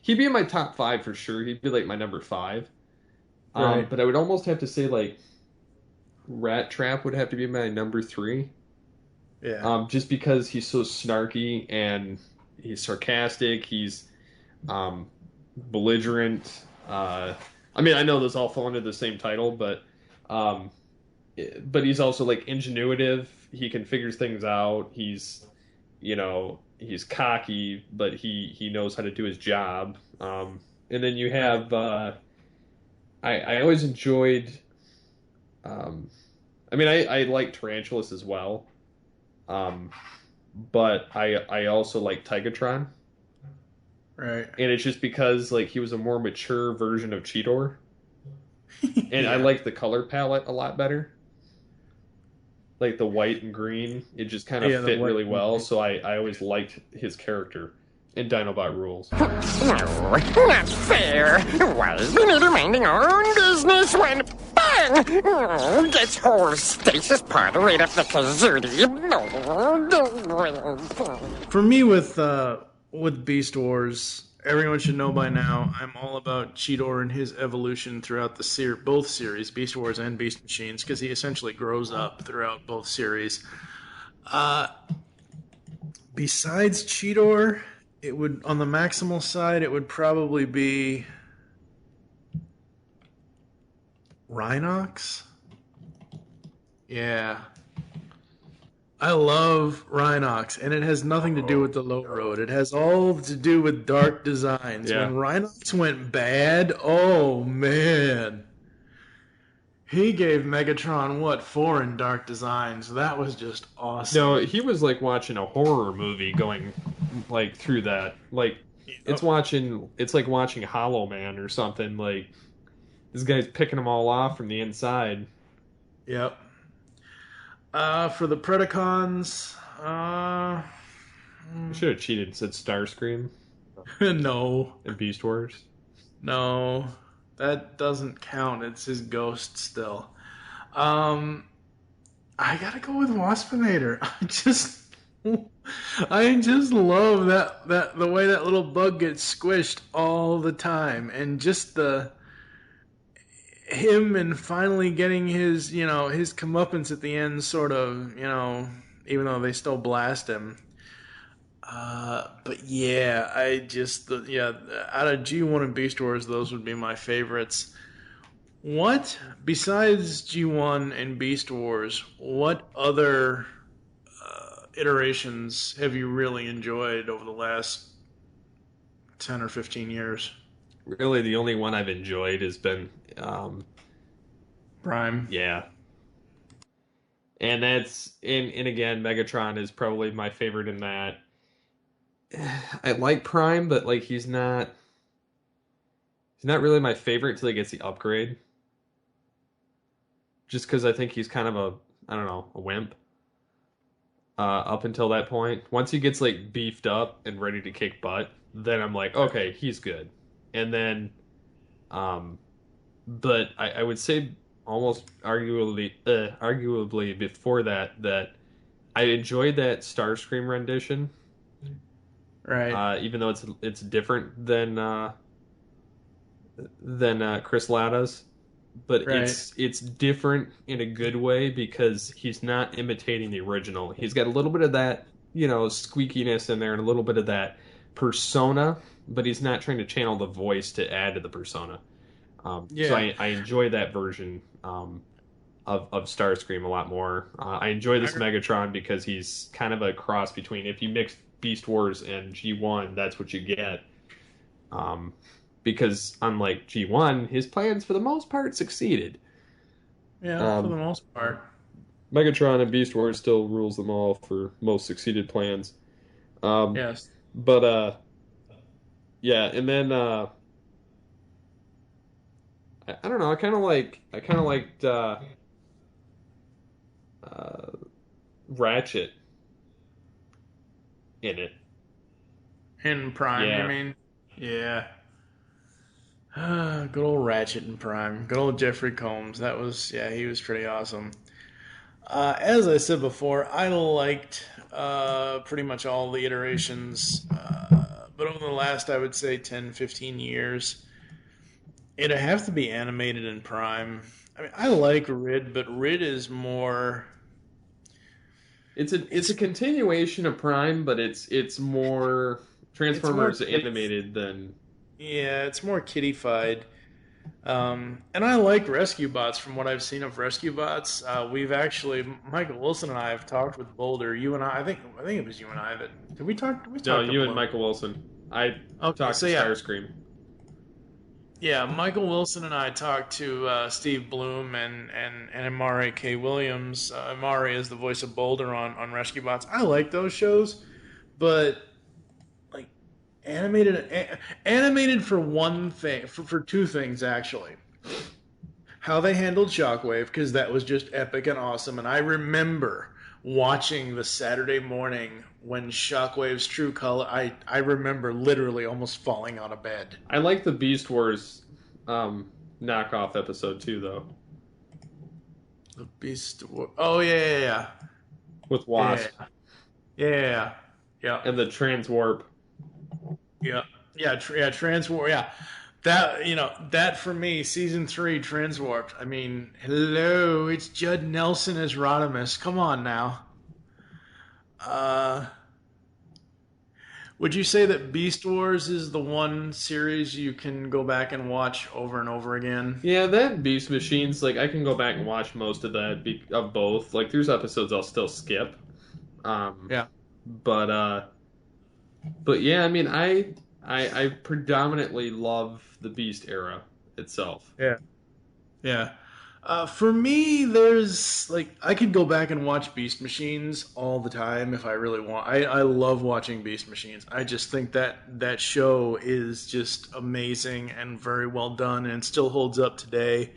He'd be in my top 5 for sure. He'd be like my #5. Right. But I would almost have to say like Rat Trap would have to be my #3. Yeah. Just because he's so snarky and he's sarcastic, he's belligerent. I mean, I know those all fall under the same title, but But he's also like ingenuitive. He can figure things out. He's, he's cocky, but he knows how to do his job. And then you have, I always enjoyed, I like Tarantulas as well. But I also like Tigatron. Right. And it's just because like he was a more mature version of Cheetor. And I like the color palette a lot better. Like the white and green, it just kind of fit really well. So I always liked his character in Dinobot Rules. No, not fair. Why we need to minding our own business when bang gets whole stasis pod right up the kazootie. For me, with Beast Wars, everyone should know by now, I'm all about Cheetor and his evolution throughout the both series, Beast Wars and Beast Machines, because he essentially grows up throughout both series. Besides Cheetor, it would, on the Maximal side, it would probably be Rhinox. Yeah. I love Rhinox, and it has nothing to do with the low road. It has all to do with dark designs. Yeah. When Rhinox went bad, oh man. He gave Megatron, 4 in dark designs. That was just awesome. No, he was like watching a horror movie going like through that. Like it's like watching Hollow Man or something. Like this guy's picking them all off from the inside. Yep. For the Predacons, Should have cheated and said Starscream no. and Beast Wars. No. That doesn't count. It's his ghost still. I gotta go with Waspinator. I just love that the way that little bug gets squished all the time, and just him and finally getting his comeuppance at the end, sort of, even though they still blast him. But yeah, out of G1 and Beast Wars, those would be my favorites. What, besides G1 and Beast Wars, what other iterations have you really enjoyed over the last 10 or 15 years? Really, the only one I've enjoyed has been Prime. Yeah. And that's, and again, Megatron is probably my favorite in that. I like Prime, but like he's not really my favorite until he gets the upgrade. Just because I think he's kind of a wimp. Up until that point. Once he gets like beefed up and ready to kick butt, then I'm like, okay, he's good. And then, but I would say almost arguably before that I enjoyed that Starscream rendition. Right. Even though it's different than Chris Latta's, but right. it's different in a good way because he's not imitating the original. He's got a little bit of that, squeakiness in there and a little bit of that persona, but he's not trying to channel the voice to add to the persona. So I enjoy that version of Starscream a lot more. I enjoy this Megatron because he's kind of a cross between, if you mix Beast Wars and G1, that's what you get. Because unlike G1, his plans for the most part succeeded. Yeah, for the most part. Megatron and Beast Wars still rules them all for most succeeded plans. Yes. But yeah, and then I don't know. I kind of liked Ratchet in it. In Prime, yeah. You mean? Yeah. Good old Ratchet in Prime. Good old Jeffrey Combs. He was pretty awesome. As I said before, I liked pretty much all the iterations, but over the last, I would say, 10, 15 years, it'd have to be animated in Prime. I mean, I like Rid, but Rid is more... It's a continuation of Prime, but it's more Transformers animated than... Yeah, it's more kiddified. And I like Rescue Bots from what I've seen of Rescue Bots. We've actually, Michael Wilson and I have talked with Boulder. You and I think it was you and I that, did we talk? No, you and Michael Wilson. I talked to Starscream. Yeah, Michael Wilson and I talked to Steve Bloom and Amari K. Williams. Amari is the voice of Boulder on Rescue Bots. I like those shows, but like animated for one thing, for two things actually. How they handled Shockwave, because that was just epic and awesome, and I remember watching the Saturday morning when Shockwave's true color, I remember literally almost falling out of bed. I like the Beast Wars knockoff episode too, though. The Beast Wars. Oh yeah. With Wasp. Yeah. And the Transwarp. Yeah. Transwarp. Yeah. That for me, season 3, Transwarped. I mean, hello, it's Judd Nelson as Rodimus. Come on now. Would you say that Beast Wars is the one series you can go back and watch over and over again? Yeah, that Beast Machines, like, I can go back and watch most of that, of both. Like, there's episodes I'll still skip. Yeah. But yeah, I mean, I predominantly love the Beast era itself. Yeah. For me, there's I could go back and watch Beast Machines all the time if I really want. I love watching Beast Machines. I just think that show is just amazing and very well done and still holds up today.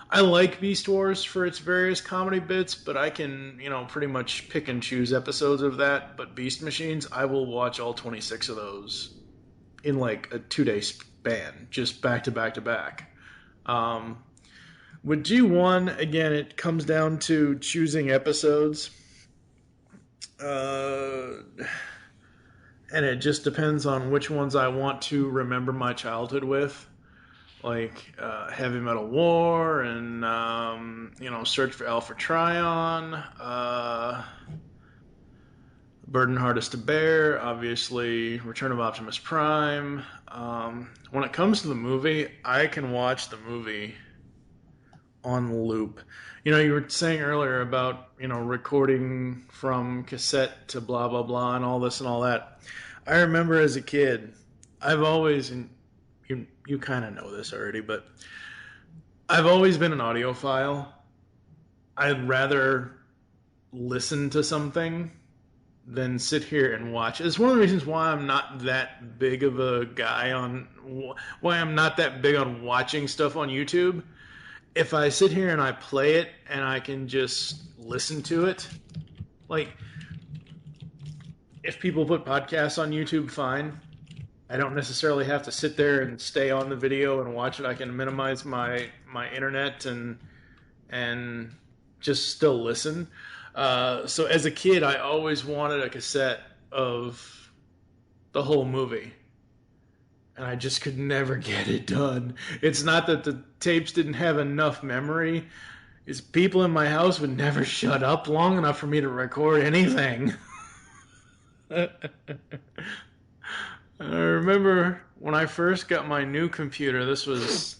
I like Beast Wars for its various comedy bits, but I can, pretty much pick and choose episodes of that. But Beast Machines, I will watch all 26 of those in a 2-day span, just back to back to back. With G1, again, it comes down to choosing episodes. And it just depends on which ones I want to remember my childhood with. Like Heavy Metal War and, Search for Alpha Trion. Burden Hardest to Bear, obviously, Return of Optimus Prime. When it comes to the movie, I can watch the movie on loop. You were saying earlier about, recording from cassette to blah, blah, blah, and all this and all that. I remember as a kid, I've always, and you kind of know this already, but I've always been an audiophile. I'd rather listen to something than sit here and watch. It's one of the reasons why I'm not that big of a guy why I'm not that big on watching stuff on YouTube. If I sit here and I play it and I can just listen to it, if people put podcasts on YouTube, fine. I don't necessarily have to sit there and stay on the video and watch it. I can minimize my internet and just still listen. So as a kid, I always wanted a cassette of the whole movie. And I just could never get it done. It's not that the tapes didn't have enough memory. It's people in my house would never shut up long enough for me to record anything. I remember when I first got my new computer, this was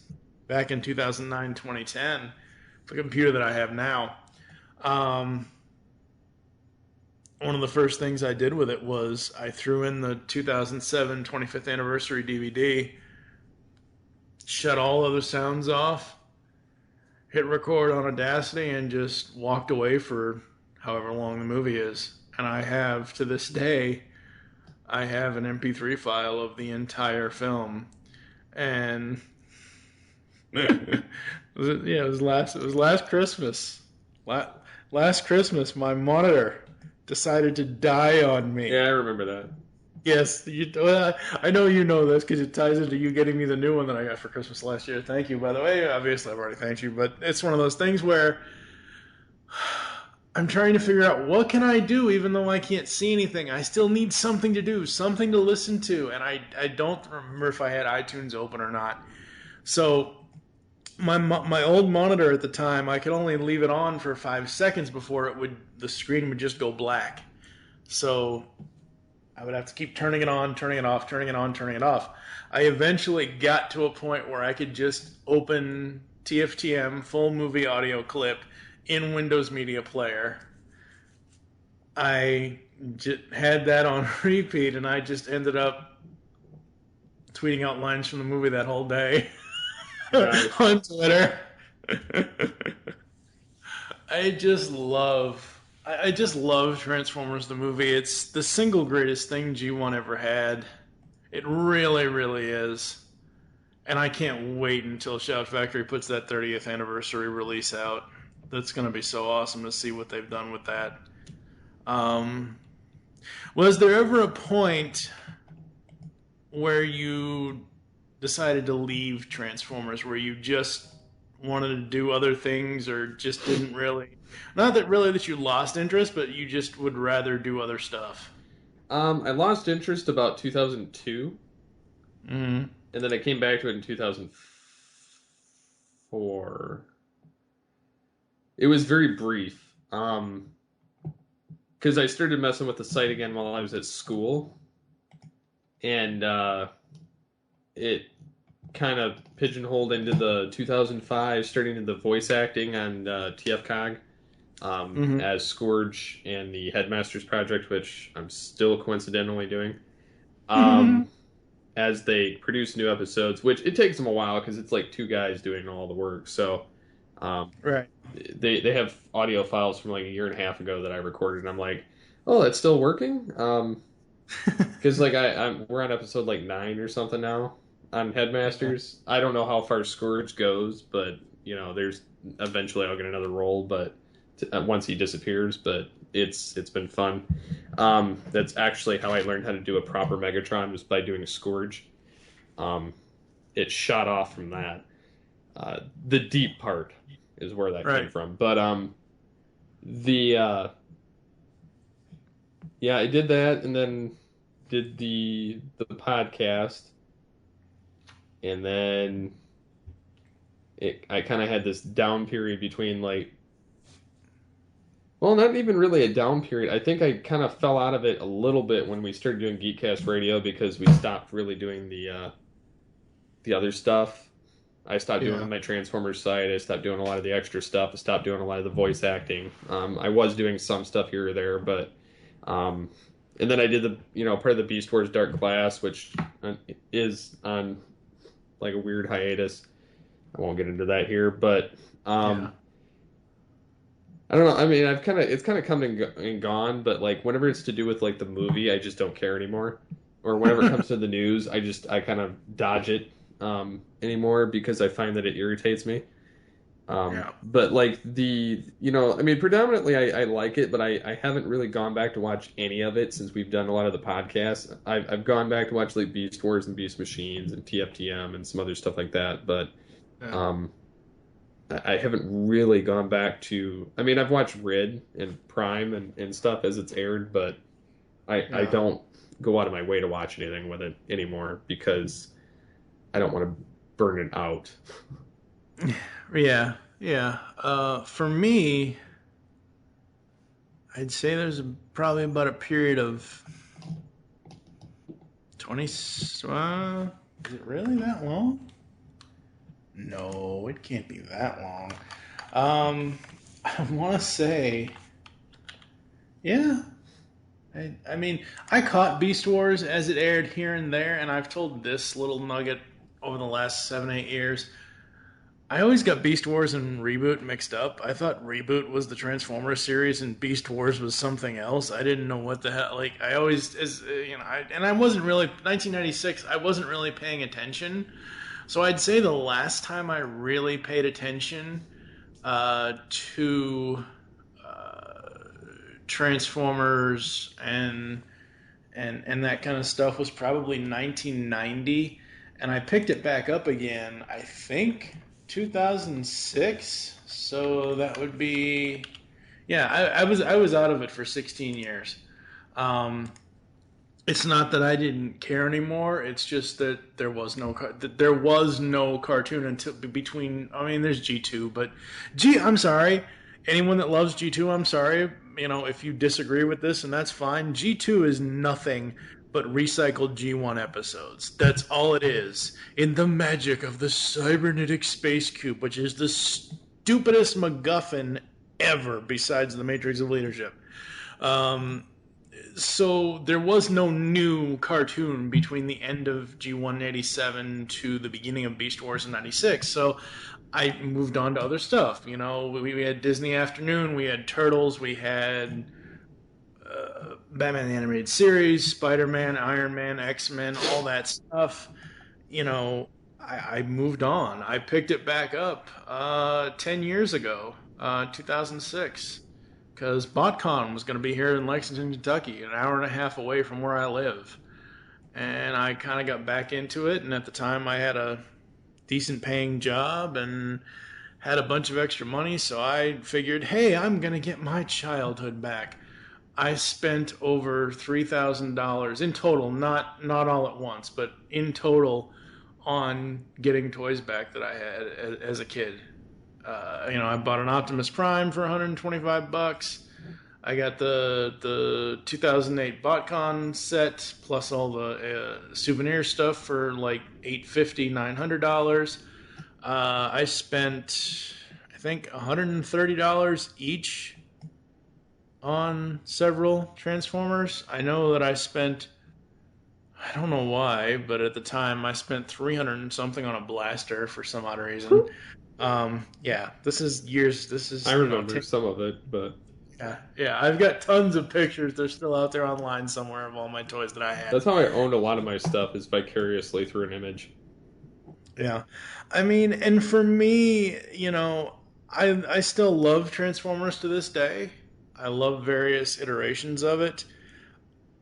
back in 2009, 2010, the computer that I have now. One of the first things I did with it was I threw in the 2007 25th anniversary DVD, shut all other sounds off, hit record on Audacity, and just walked away for however long the movie is. And I have, to this day, I have an MP3 file of the entire film. And it was last Christmas. Last Christmas, my monitor decided to die on me. Yeah, I remember that. Yes, I know you know this because it ties into you getting me the new one that I got for Christmas last year. Thank you, by the way. Obviously, I've already thanked you, but it's one of those things where I'm trying to figure out what can I do even though I can't see anything. I still need something to do, something to listen to, and I don't remember if I had iTunes open or not. So my old monitor at the time, I could only leave it on for 5 seconds before the screen would just go black. So I would have to keep turning it on, turning it off, turning it on, turning it off. I eventually got to a point where I could just open TFTM full movie audio clip in Windows Media Player. I had that on repeat, and I just ended up tweeting out lines from the movie that whole day on Twitter. I just love Transformers the movie. It's the single greatest thing G1 ever had. It really, really is. And I can't wait until Shout Factory puts that 30th anniversary release out. That's going to be so awesome to see what they've done with that. Was there ever a point where you decided to leave Transformers, where you just wanted to do other things, or just didn't really, not that really that you lost interest, but you just would rather do other stuff? I lost interest about 2002. Mm-hmm. And then I came back to it in 2004. It was very brief. Because I started messing with the site again while I was at school. And it kind of pigeonholed into the 2005, starting into the voice acting on TFCog as Scourge and the Headmasters Project, which I'm still coincidentally doing. As they produce new episodes, which it takes them a while because it's like two guys doing all the work. So right. They have audio files from like a year and a half ago that I recorded, and I'm like, oh, that's still working? Because like we're on episode like 9 or something now on Headmasters. I don't know how far Scourge goes, but you know, there's eventually I'll get another role, but once he disappears. But it's been fun. That's actually how I learned how to do a proper Megatron, was by doing a Scourge. It shot off from that. The deep part is where that came from. But yeah, I did that, and then did the podcast, and then I kind of had this down period between like. Well, not even really a down period. I think I kind of fell out of it a little bit when we started doing Geekcast Radio, because we stopped really doing the other stuff. I stopped doing my Transformers site. I stopped doing a lot of the extra stuff. I stopped doing a lot of the voice acting. I was doing some stuff here or there, but and then I did the part of the Beast Wars Dark Glass, which is on like a weird hiatus. I won't get into that here, but I don't know. I mean, it's kind of come and gone, but like whenever it's to do with like the movie, I just don't care anymore. Or whenever it comes to the news, I kind of dodge it anymore, because I find that it irritates me. But like I mean, predominantly I like it, but I haven't really gone back to watch any of it since we've done a lot of the podcasts. I've gone back to watch like Beast Wars and Beast Machines and TFTM and some other stuff like that, but I haven't really gone back to. I mean, I've watched Rid and Prime and stuff as it's aired, but I don't go out of my way to watch anything with it anymore, because I don't want to burn it out. Yeah. For me, I'd say there's probably about a period of 20. Is it really that long? No, it can't be that long. I want to say, yeah. I mean, I caught Beast Wars as it aired here and there, and I've told this little nugget over the last 7-8 years. I always got Beast Wars and Reboot mixed up. I thought Reboot was the Transformers series and Beast Wars was something else. I didn't know what the hell. Like, I always, and I wasn't really, 1996, I wasn't really paying attention. So I'd say the last time I really paid attention to Transformers and that kind of stuff was probably 1990, and I picked it back up again, I think 2006. So that would be, I was out of it for 16 years. It's not that I didn't care anymore. It's just that there was no cartoon until between. I mean, there's G2, but I'm sorry, anyone that loves G2, I'm sorry, if you disagree with this, and that's fine. G2 is nothing but recycled G1 episodes. That's all it is. In the magic of the cybernetic space cube, which is the stupidest MacGuffin ever besides the Matrix of Leadership. So there was no new cartoon between the end of G1 in 87 to the beginning of Beast Wars in 96. So I moved on to other stuff. We had Disney Afternoon, we had Turtles, we had Batman the Animated Series, Spider-Man, Iron Man, X-Men, all that stuff. I moved on. I picked it back up 10 years ago, 2006, because BotCon was going to be here in Lexington, Kentucky, an hour and a half away from where I live. And I kind of got back into it, and at the time I had a decent paying job and had a bunch of extra money, so I figured, hey, I'm going to get my childhood back. I spent over $3,000 in total, not all at once, but in total on getting toys back that I had as a kid. I bought an Optimus Prime for $125. I got the 2008 BotCon set plus all the souvenir stuff for like $850, $900. I spent, I think, $130 each on several Transformers. I know that I spent, I don't know why, but at the time I spent 300 and something on a blaster for some odd reason. This is years. I remember some of it, but yeah, I've got tons of pictures. They're still out there online somewhere of all my toys that I had. That's how I owned a lot of my stuff, is vicariously through an image. Yeah, I mean, and for me, I still love Transformers to this day. I love various iterations of it.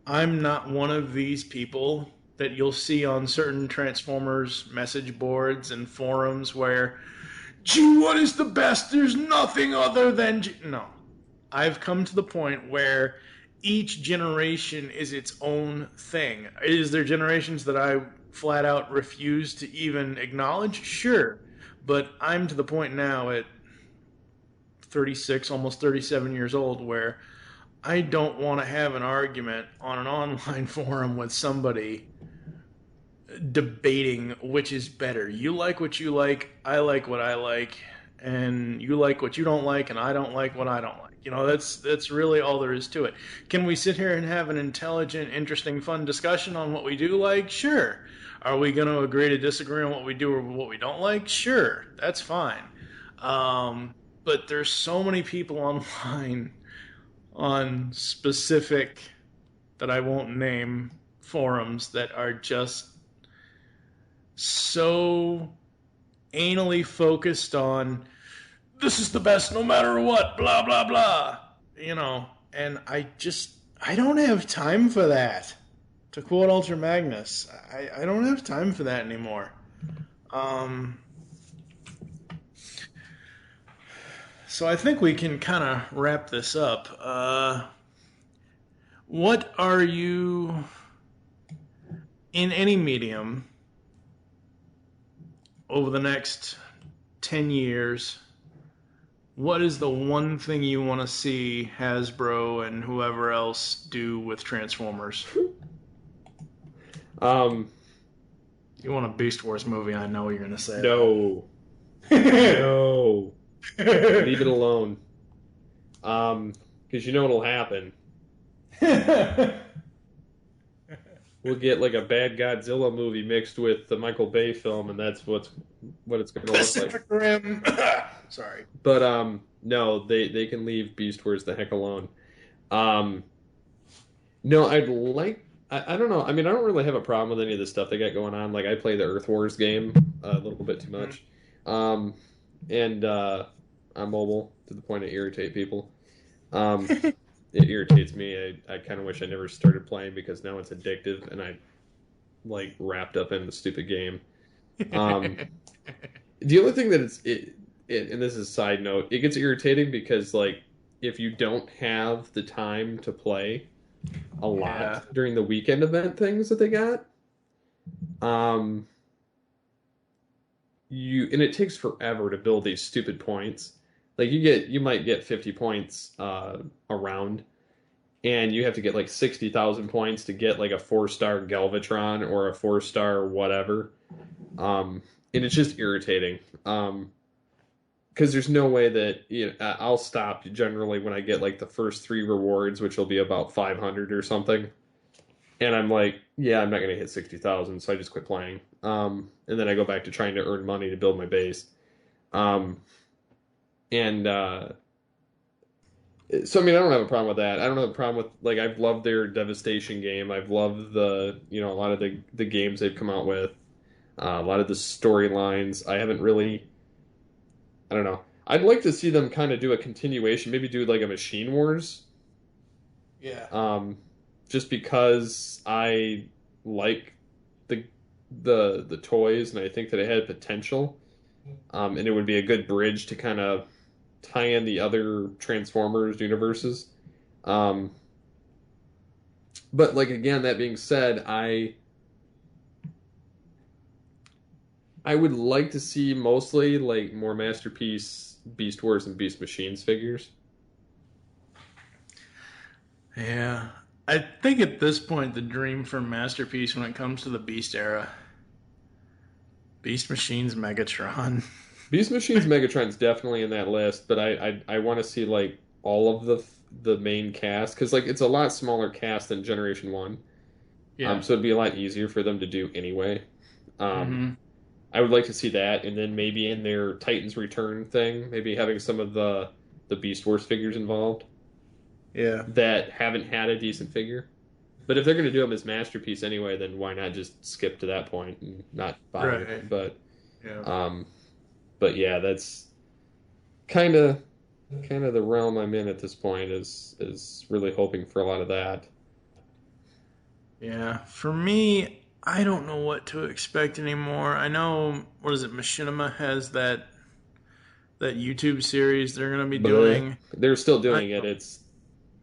I'm not one of these people that you'll see on certain Transformers message boards and forums where G1 is the best, there's nothing other than No. I've come to the point where each generation is its own thing. Is there generations that I flat out refuse to even acknowledge? Sure. But I'm to the point now at 36, almost 37 years old, where I don't want to have an argument on an online forum with somebody debating which is better. You like what you like, I like what I like, and you like what you don't like, and I don't like what I don't like. That's really all there is to it. Can we sit here and have an intelligent, interesting, fun discussion on what we do like? Sure. Are we going to agree to disagree on what we do or what we don't like? Sure. That's fine. But there's so many people online on specific, that I won't name, forums that are just so anally focused on this is the best no matter what, blah, blah, blah. And I don't have time for that. To quote Ultra Magnus, I don't have time for that anymore. So I think we can kind of wrap this up. What are you, in any medium, over the next 10 years, what is the one thing you want to see Hasbro and whoever else do with Transformers? You want a Beast Wars movie, I know you're going to say. No. No. Leave it alone. Because you know what'll happen. We'll get like a bad Godzilla movie mixed with the Michael Bay film, and that's what it's going to look like. Rim. Sorry. But no, they can leave Beast Wars the heck alone. No, I'd like. I don't know. I mean, I don't really have a problem with any of the stuff they got going on. Like, I play the Earth Wars game a little bit too much. And I'm mobile to the point it irritate people. It irritates me. I kind of wish I never started playing because now it's addictive and I like wrapped up in the stupid game. The only thing that and this is a side note, it gets irritating because like if you don't have the time to play a lot during the weekend event things that they got, and it takes forever to build these stupid points. Like you might get 50 points a round, and you have to get like 60,000 points to get like a 4-star Galvatron or a 4-star whatever. And it's just irritating. Because there's no way that I'll stop generally when I get like the first 3 rewards, which will be about 500 or something. And I'm like, yeah, I'm not going to hit 60,000, so I just quit playing. And then I go back to trying to earn money to build my base. So, I mean, I don't have a problem with that. I don't have a problem with, like, I've loved their Devastation game. I've loved a lot of the games they've come out with. A lot of the storylines. I haven't really, I don't know. I'd like to see them kind of do a continuation, maybe do like a Machine Wars. Yeah. Just because I like the toys and I think that it had potential. And it would be a good bridge to kind of tie in the other Transformers universes. But like, again, that being said, I would like to see mostly like more Masterpiece Beast Wars and Beast Machines figures. Yeah. I think at this point the dream for Masterpiece when it comes to the Beast era, Beast Machines Megatron. Beast Machines Megatron's definitely in that list, but I want to see like all of the main cast, because like it's a lot smaller cast than Generation 1. Yeah. So it'd be a lot easier for them to do anyway. I would like to see that, and then maybe in their Titans Return thing, maybe having some of the Beast Wars figures involved. Yeah. That haven't had a decent figure. But if they're going to do them as Masterpiece anyway, then why not just skip to that point and not bother? Right. But yeah. But yeah, that's kind of the realm I'm in at this point, is really hoping for a lot of that. Yeah, for me, I don't know what to expect anymore. I know, what is it, Machinima has that YouTube series they're going to be doing. They're still doing it. It's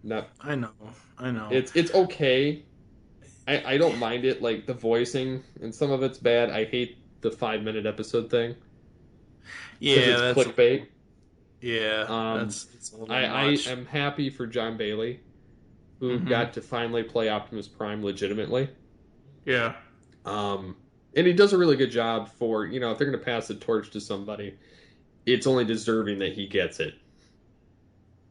not... I know. It's okay. I don't mind it. Like, the voicing, and some of it's bad. I hate the 5-minute episode thing. Yeah, that's clickbait. Yeah, that's a little I much. am happy for John Bailey, who got to finally play Optimus Prime legitimately. Yeah. And he does a really good job for, if they're going to pass the torch to somebody, it's only deserving that he gets it.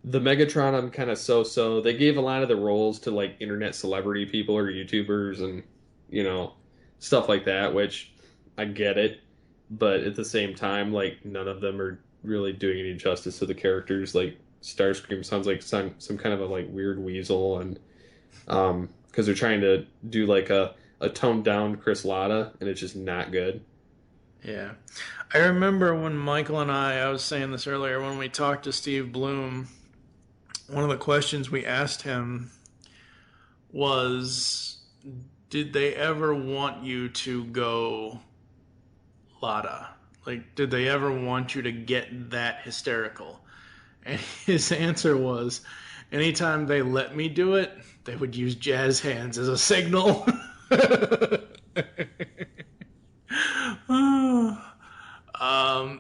The Megatron, I'm kind of so-so. They gave a lot of the roles to, like, internet celebrity people or YouTubers and, stuff like that, which I get it. But at the same time, like, none of them are really doing any justice to the characters. Like, Starscream sounds like some kind of a, like, weird weasel, and because they're trying to do, like, a toned-down Chris Latta, and it's just not good. Yeah. I remember when Michael and I was saying this earlier, when we talked to Steve Bloom, one of the questions we asked him was, did they ever want you to go Latta? Like, did they ever want you to get that hysterical? And his answer was, anytime they let me do it, they would use jazz hands as a signal.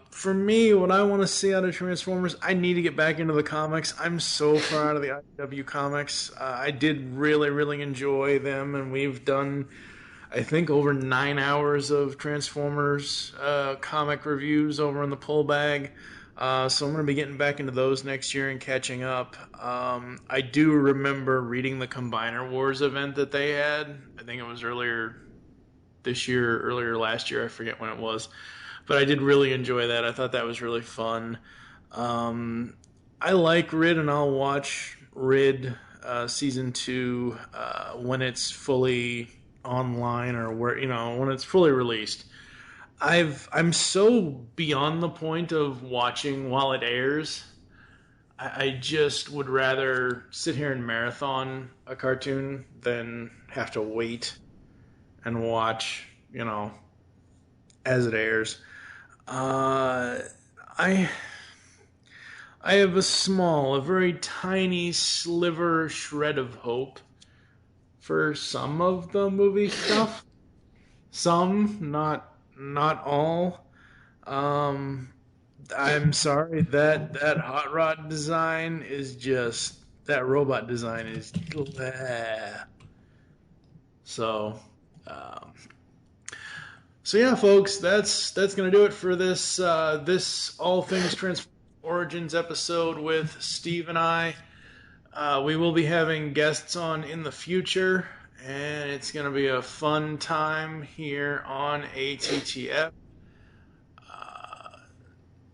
For me, what I want to see out of Transformers, I need to get back into the comics. I'm so far out of the IDW comics. I did really, really enjoy them, and we've done, I think, over 9 hours of Transformers comic reviews over in the pull bag. So I'm going to be getting back into those next year and catching up. I do remember reading the Combiner Wars event that they had. I think it was earlier this year, earlier last year. I forget when it was. But I did really enjoy that. I thought that was really fun. I like Rid, and I'll watch Rid Season 2 when it's fully online, or when it's fully released. I'm so beyond the point of watching while it airs. I just would rather sit here and marathon a cartoon than have to wait and watch, as it airs. I have a very tiny shred of hope for some of the movie stuff. Some, not all. I'm sorry, that hot rod design is just, that robot design is bleh. So, um, so yeah, folks, that's gonna do it for this this All Things Transformers Origins episode with Steve and I. We will be having guests on in the future, and it's gonna be a fun time here on ATTF.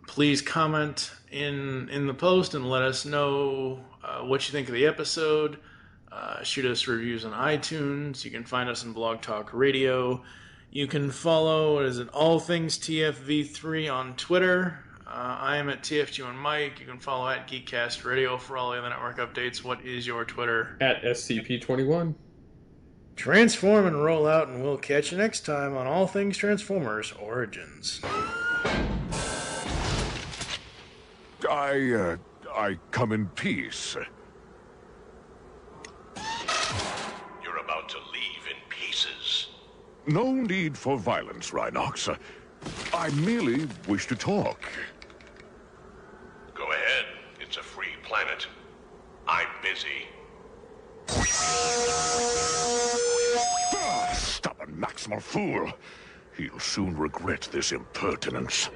Please comment in the post and let us know what you think of the episode. Shoot us reviews on iTunes. You can find us on Blog Talk Radio. You can follow, what is it, All Things TFV3 on Twitter. I am at TFG1Mike. You can follow at Geekcast Radio for all the other network updates. What is your Twitter? At SCP-21. Transform and roll out, and we'll catch you next time on All Things Transformers Origins. I come in peace. You're about to leave in pieces. No need for violence, Rhinox. I merely wish to talk. Go ahead. It's a free planet. I'm busy. Stubborn Maximal fool. He'll soon regret this impertinence.